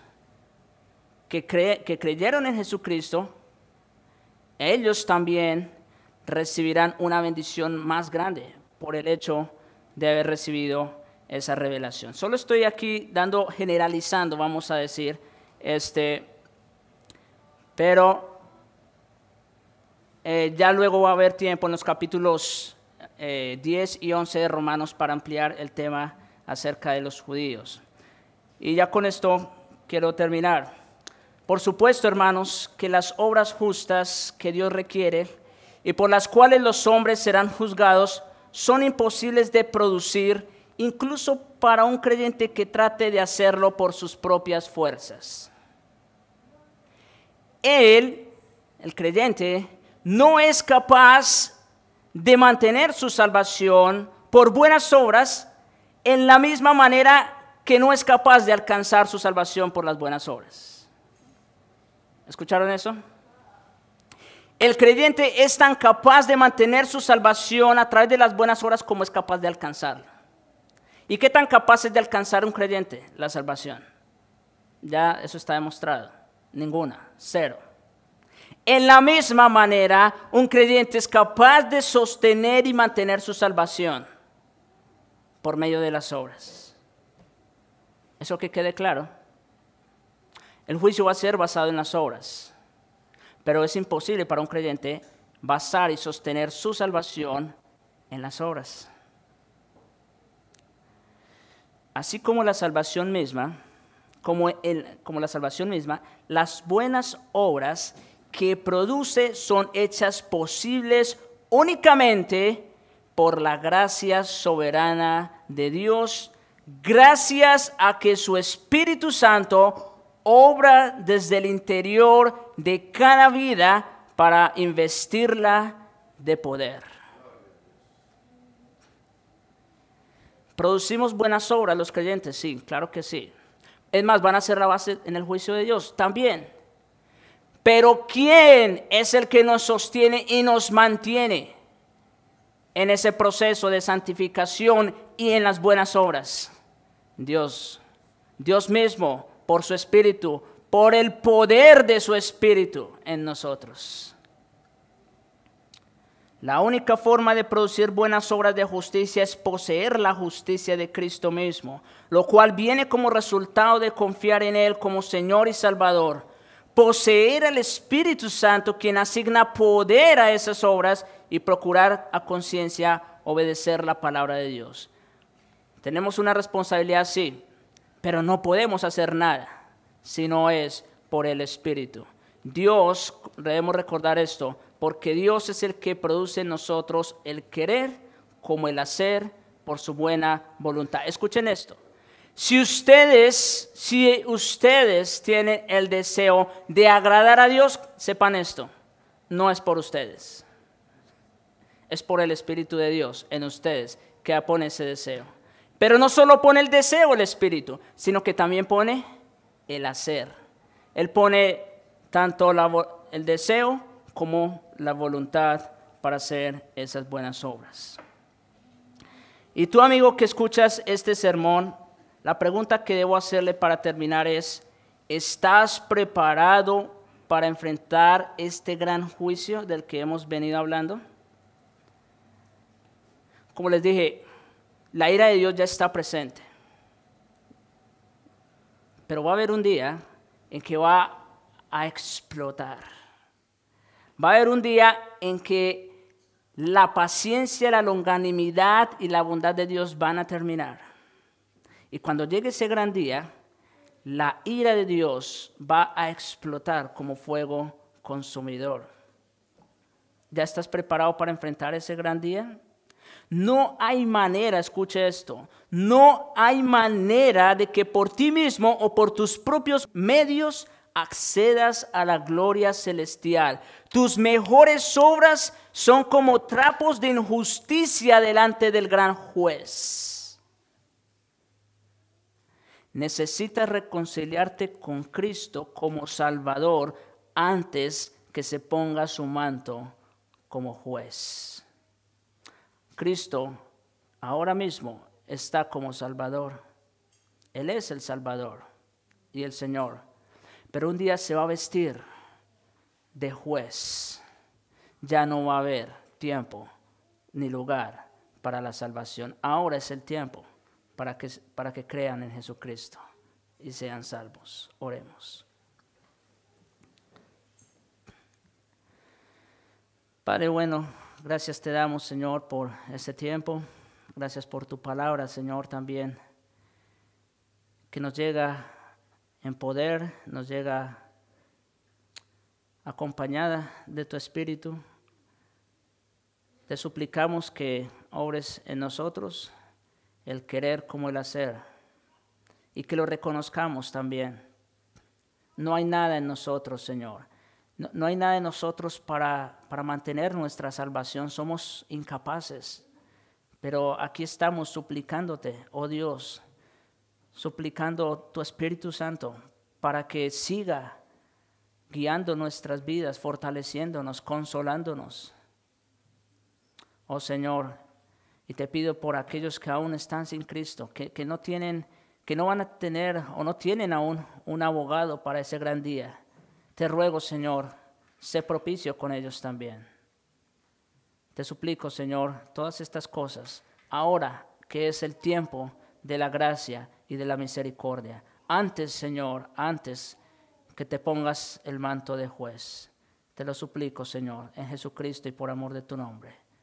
que creyeron en Jesucristo, ellos también recibirán una bendición más grande por el hecho de haber recibido esa revelación. Solo estoy aquí generalizando, vamos a decir, Pero ya luego va a haber tiempo en los capítulos 10 y 11 de Romanos para ampliar el tema acerca de los judíos. Y ya con esto quiero terminar. Por supuesto, hermanos, que las obras justas que Dios requiere y por las cuales los hombres serán juzgados son imposibles de producir, incluso para un creyente que trate de hacerlo por sus propias fuerzas. Él, el creyente, no es capaz de mantener su salvación por buenas obras en la misma manera que no es capaz de alcanzar su salvación por las buenas obras. ¿Escucharon eso? El creyente es tan capaz de mantener su salvación a través de las buenas obras como es capaz de alcanzarla. ¿Y qué tan capaz es de alcanzar un creyente la salvación? Ya eso está demostrado. Ninguna, cero. En la misma manera, un creyente es capaz de sostener y mantener su salvación por medio de las obras. Eso que quede claro. El juicio va a ser basado en las obras, pero es imposible para un creyente basar y sostener su salvación en las obras. Así como la salvación misma, las buenas obras que produce son hechas posibles únicamente por la gracia soberana de Dios, gracias a que su Espíritu Santo obra desde el interior de cada vida para investirla de poder. ¿Producimos buenas obras los creyentes? Sí, claro que sí. Es más, van a ser la base en el juicio de Dios también. Pero ¿quién es el que nos sostiene y nos mantiene en ese proceso de santificación y en las buenas obras? Dios. Dios mismo, por su Espíritu, por el poder de su Espíritu en nosotros. La única forma de producir buenas obras de justicia es poseer la justicia de Cristo mismo, lo cual viene como resultado de confiar en Él como Señor y Salvador. Poseer al Espíritu Santo, quien asigna poder a esas obras, y procurar a conciencia obedecer la palabra de Dios. Tenemos una responsabilidad, sí, pero no podemos hacer nada si no es por el Espíritu. Dios, debemos recordar esto, porque Dios es el que produce en nosotros el querer como el hacer por su buena voluntad. Escuchen esto. Si ustedes tienen el deseo de agradar a Dios, sepan esto, no es por ustedes. Es por el Espíritu de Dios en ustedes que pone ese deseo. Pero no solo pone el deseo el Espíritu, sino que también pone el hacer. Él pone tanto el deseo como la voluntad para hacer esas buenas obras. Y tú, amigo, que escuchas este sermón, la pregunta que debo hacerle para terminar es: ¿estás preparado para enfrentar este gran juicio del que hemos venido hablando? Como les dije, la ira de Dios ya está presente. Pero va a haber un día en que va a explotar. Va a haber un día en que la paciencia, la longanimidad y la bondad de Dios van a terminar. Y cuando llegue ese gran día, la ira de Dios va a explotar como fuego consumidor. ¿Ya estás preparado para enfrentar ese gran día? No hay manera, escuche esto, no hay manera de que por ti mismo o por tus propios medios accedas a la gloria celestial. Tus mejores obras son como trapos de injusticia delante del gran juez. Necesitas reconciliarte con Cristo como Salvador antes que se ponga su manto como juez. Cristo ahora mismo está como Salvador. Él es el Salvador y el Señor. Pero un día se va a vestir de juez. Ya no va a haber tiempo ni lugar para la salvación. Ahora es el tiempo para que crean en Jesucristo y sean salvos. Oremos. Padre bueno, gracias te damos, Señor, por este tiempo. Gracias por tu palabra, Señor, también, que nos llega en poder, nos llega acompañada de tu Espíritu. Te suplicamos que obres en nosotros el querer como el hacer y que lo reconozcamos también. No hay nada en nosotros, Señor. No hay nada en nosotros para mantener nuestra salvación. Somos incapaces. Pero aquí estamos suplicándote, oh Dios, suplicando tu Espíritu Santo para que siga guiando nuestras vidas, fortaleciéndonos, consolándonos. Oh Señor, y te pido por aquellos que aún están sin Cristo, que no van a tener o no tienen aún un abogado para ese gran día. Te ruego, Señor, sé propicio con ellos también. Te suplico, Señor, todas estas cosas, ahora que es el tiempo de la gracia y de la misericordia. Antes, Señor, antes que te pongas el manto de juez. Te lo suplico, Señor, en Jesucristo y por amor de tu nombre.